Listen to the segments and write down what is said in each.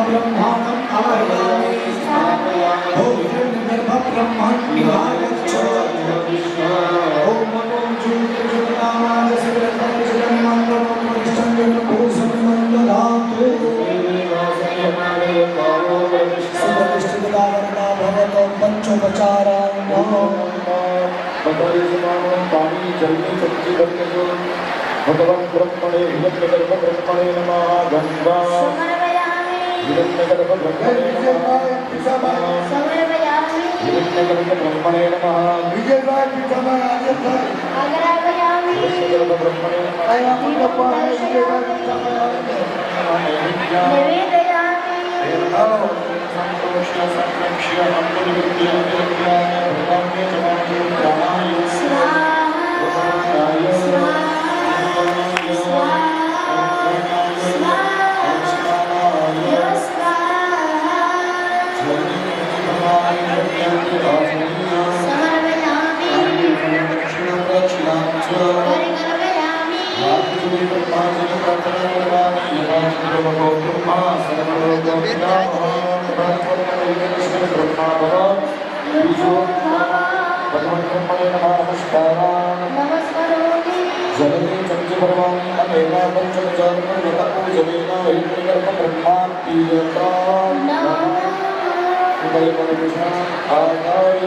ब्रह्मांडं आवाहयामि ओम हिरण्यगर्भ ब्रह्माण्डमागच्छ ओम मनो ज्योतिर्ज्योतिर्नामाय सिद्धं भूषणमण्डलातु सुप्रतिष्ठितदावरणा भवतो पंचोपचाराणां पानी जलने सब्जी करके जो भगवान ब्रह्मणे हिरण्यगर्भ ब्रह्मणे नमः गंगा हिरण्यगर्भ ब्रह्मणे नमः हिरण्यगर्भ ब्रह्मणे नमः विजयराज पितामह आगरायामि हिरण्यगर्भ ब्रह्मणे नमः अयमुल्लप्पा विजयराज पितामह निवेदयामि संतोष्य संरक्ष्य अमृतविद्या भगवान जमाने प्राणाय जननी चंद्रभरवाणी अनेका पंचचार जनेना हिरण्यगर्भ ब्रह्माण्डीयता उदय परमेश्वर आदाय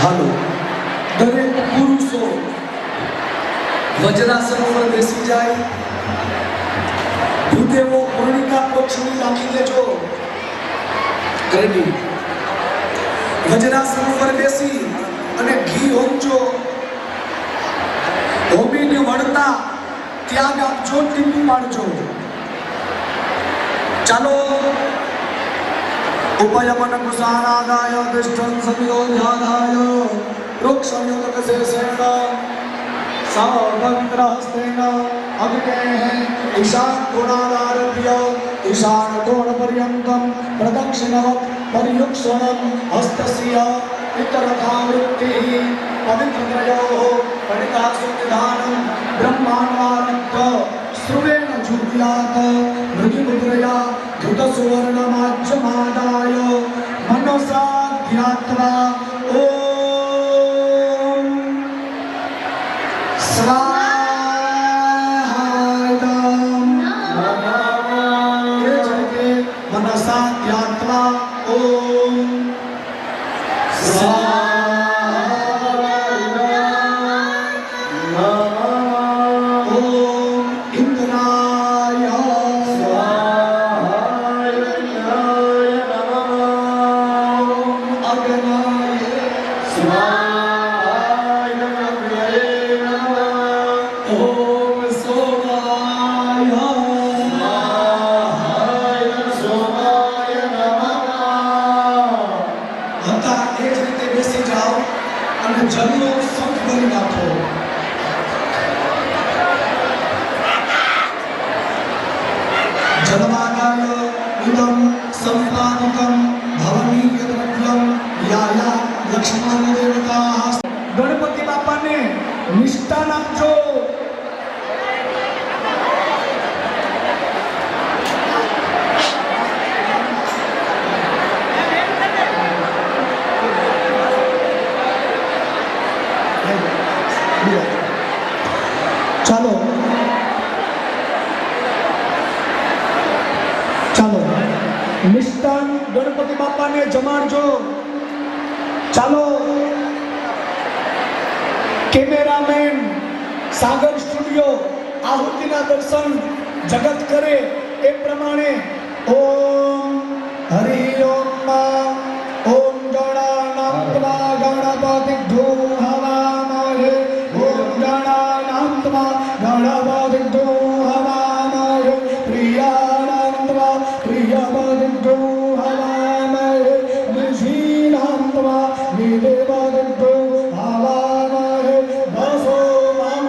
हालो दरेक पुरुषो वज्रासन पर બેસી જાય ભૂદેવો પૂર્ણિકા પક્ષની રાખી લેજો રેડી વજ્રાસન પર બેસી અને ઘી હોમજો હોમીને વળતા ત્યાગ આપજો ટીપી પાડજો ચાલો उपयमन कुसारादाय दिष्टं संयोध्यादाय वृक्षयोगशेषेण सावभद्रहस्तेन अग्नेः ईशानकोणादारभ्य ईशानकोणपर्यन्तं प्रदक्षिणवत् परियुक्षणं हस्तस्य पितरथावृत्तिः पवित्रत्रयोः पणिकासुनिधानं ब्रह्माण्डारब्ध श्रुवेण जुहुयात् मृगमुद्रया धृतसुवर्णमाज्यमादाय मनसा ध्यात्वा ॐ स्वाहायं नमः मनसा ध्यात्वा ॐ जलो संत बनी नाथो जलमागाय इदं संपादकं भवनीयद्रव्यं याया लक्ष्मण देवता गणपति बापा ने निष्ठा नापजो ચાલો ચાલો નિષ્ઠાન ગણપતિ બાપાને જમાડજો ચાલો કેમેરામેન સાગર સ્ટુડિયો આહુતિના દર્શન જગત કરે એ પ્રમાણે ઓમ હરિ ઓમ ઓમ ગણાનાત્મા ગણપતિ ધૂમ હવામહે ઓમ ગણાનાત્મા ગણપતિ ધૂમ હવામહે પ્રિયાનાત્મા પ્રિયપતિ ધૂમ હવામહે નિષીનાત્મા નિદેવતિ ધૂમ હવામહે વસો મમ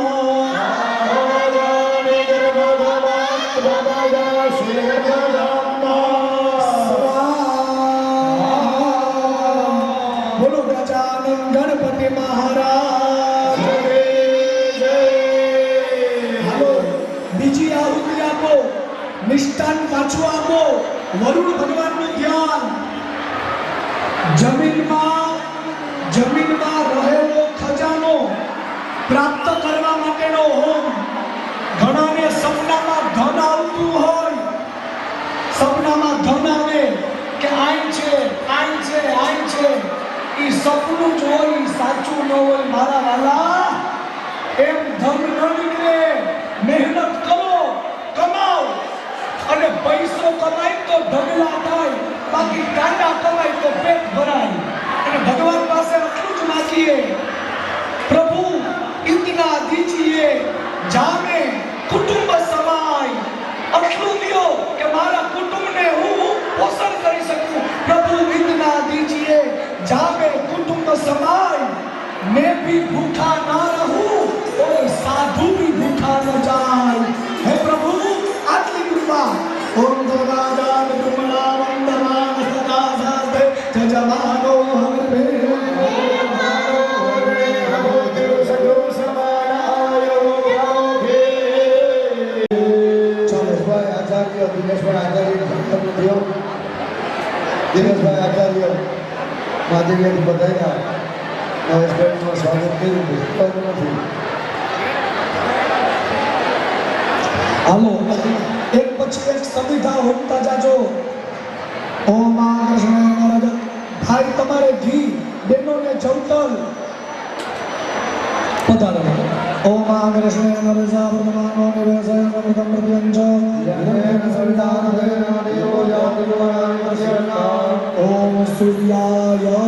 વરુણ ભગવાનનું ધ્યાન, જમીનમાં રહેલો ખજાનો પ્રાપ્ત કરવા માટેનો હોમ. ઘણાને સપનામાં ધન આવતું હોય, સપનામાં ધન આવે કે આઈ છે એ સપનું જ હોય, સાચું ન હોય. મારા વાલા, એમ ધન ન નીકળે. મહેનત કરો, કમાઓ, અને પૈસો કમાય તો ઢગલા થાય, બાકી કાંડા કમાય તો પેટ ભરાય. અને ભગવાન પાસે એટલું જ માંગીએ, પ્રભુ ઇતના દીજીએ જામે કુટુંબ સમાય. એટલું દિયો કે મારા કુટુંબને હું પોષણ કરી શકું. પ્રભુ ઇતના દીજીએ જામે કુટુંબ સમાય. मैं भी भूखा ना रहूं और साधु भी भूखा न जाए. हे प्रभु, आटली कृपा. ओम ददादान तुमला वंदमान सदा साथे जजमानो हरे દિનેશભાઈ આચાર્ય મહાદેવીયાથી બધાયા નવેશભાઈનું સ્વાગત કર્યું નથી. હાલો, એક પછી એક સંવિધા હોતા જાજો. ઓમ કૃષ્ણ ભાઈ, તમારે ઘી, બહેનોને જવતલ પધારો. ઓમ કૃષ્ણ નરજા વર્તમાનો નિવેશય અમૃતમ પ્રત્યંચ ઓમ સૂર્યાય.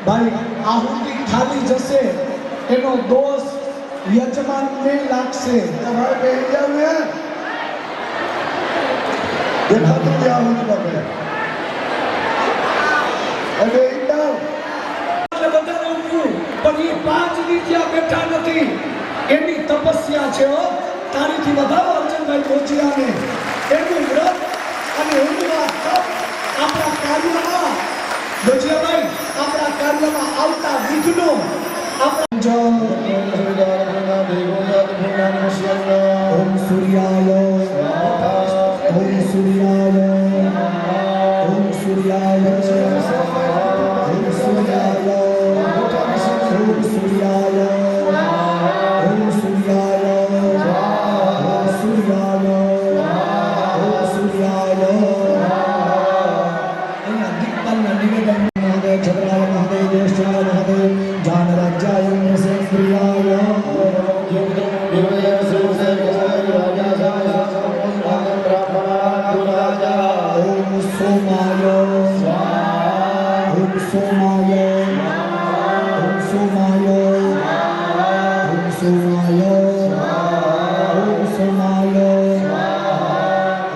ભાઈ, આહુતિ ખાલી જશે એનો દોષ યજમાનને લાગશે. તમારે બેસી જાવ ને, દેખાતું જ આહુતિ બાપે. બેસી જાવ. બધાને ઊભું, પણ એ 5 દી ત્યાં બેઠા નથી. એની તપસ્યા છે. તારીથી વધારો અર્જુનભાઈ પહોંચ્યાને એનું વ્રત અને એનું આ તપ આપણા કાર્યમાં ગોજિયાભાઈ, આપણા કાર્યમાં આવતા વિઘ્નો ઓમ સૂર્યાય ઓમ સૂર્યાય ઓમ સૂર્યાય ઓમ સૂર્યાય ઓમ સૂર્યાય ઓમ સૂર્યાય ઓમ સૂર્યાય ઓમ સૂર્યાય. અહીંયા દીપકના નિવેદન છદ્રાય મહાદેવ દેશાય મહાદેવ જાન રાજ્યાય પ્રિયાય ઓમ સોમાય ઓમ સોમાય ઓમ સોમાય ઓમ સોમાય ઓમ સોમાય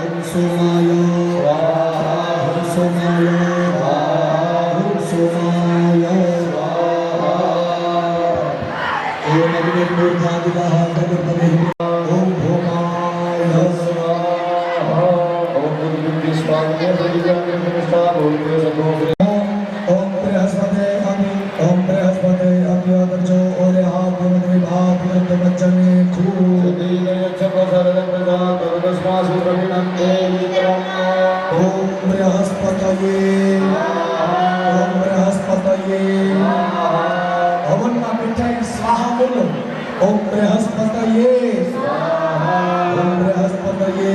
ઓમ સોમાય ઓમ સોમાય ઓમ સોમાય. ओम अग्नि मूर्धादिवाह गणपति ओम भोमाय स्वाहा. ओम बुद्धि स्वामी प्रतिज्ञा प्रतिष्ठा बोलते सदोष. ओम बृहस्पते अग्नि ओम बृहस्पते अग्निहोत्रचो ओरे हाथ विभाग बच्चने खूब ओम बृहस्पतये ओम बृहस्पतये. हवनमा मिठाई स्वाहा बोलो. ओम बृहस्पतये ओम बृहस्पतये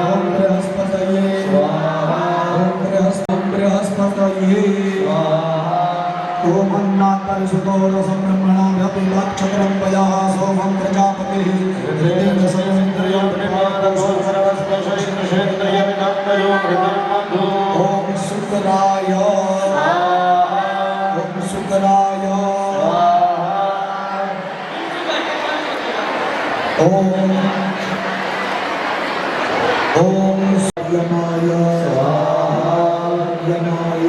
ओम बृहस्पतये ओम बृहस्पतये. ओम अन्नात्तर सुतोर संब्रह्मणाभ्यपि नक्षत्रं वयः सोमं प्रजापतिः ऋतिं सयमिन्द्रियं प्रणमादं सर्वस्पर्शेन्द्रियं विनक्तयो मृतं बन्धु. ओम शुक्राय ओम शुक्राय ओम ओम यमाय यमाय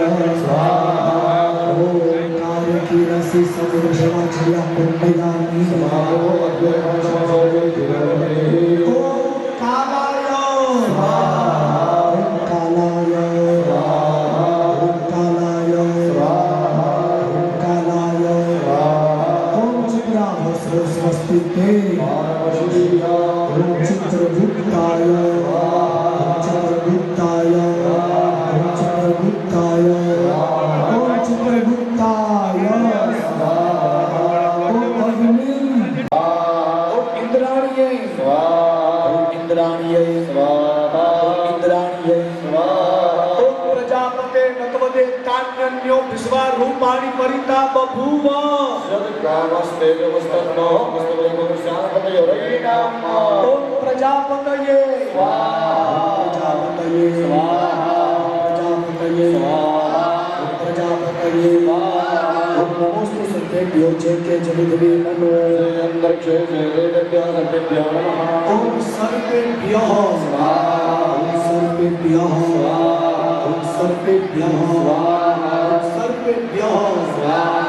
ओम कारकी रसी समुद्र शिवा कुंडयानी ओम कालाय ओम कालाय ओम कालाय ओम कालाय ओम चित्रा स्वस्ति ते ओम चित्रगुप्ताय स्वाहा इंद्राण्यै स्वाहा ओम प्रजापते नतवदे कान्यो विश्वारूपाणि परिता बभूव सद्कामस्तेजवस्तन्नो मस्तवैकुंशापतयोरयिनाम् ओम प्रजापतये स्वाहा प्रजापतये स्वाहा प्रजापतये स्वाहा प्रजापतये ओम नमोस्तु सर्वेभ्यो चैत्य जगद्वे नमो अंतरिक्षे वेदेभ्यो सर्वेभ्यो नमः ओम सर्वेभ्यः स्वाहा ओम सर्वेभ्यः स्वाहा ओम सर्वेभ्यः स्वाहा सर्वेभ्यः स्वाहा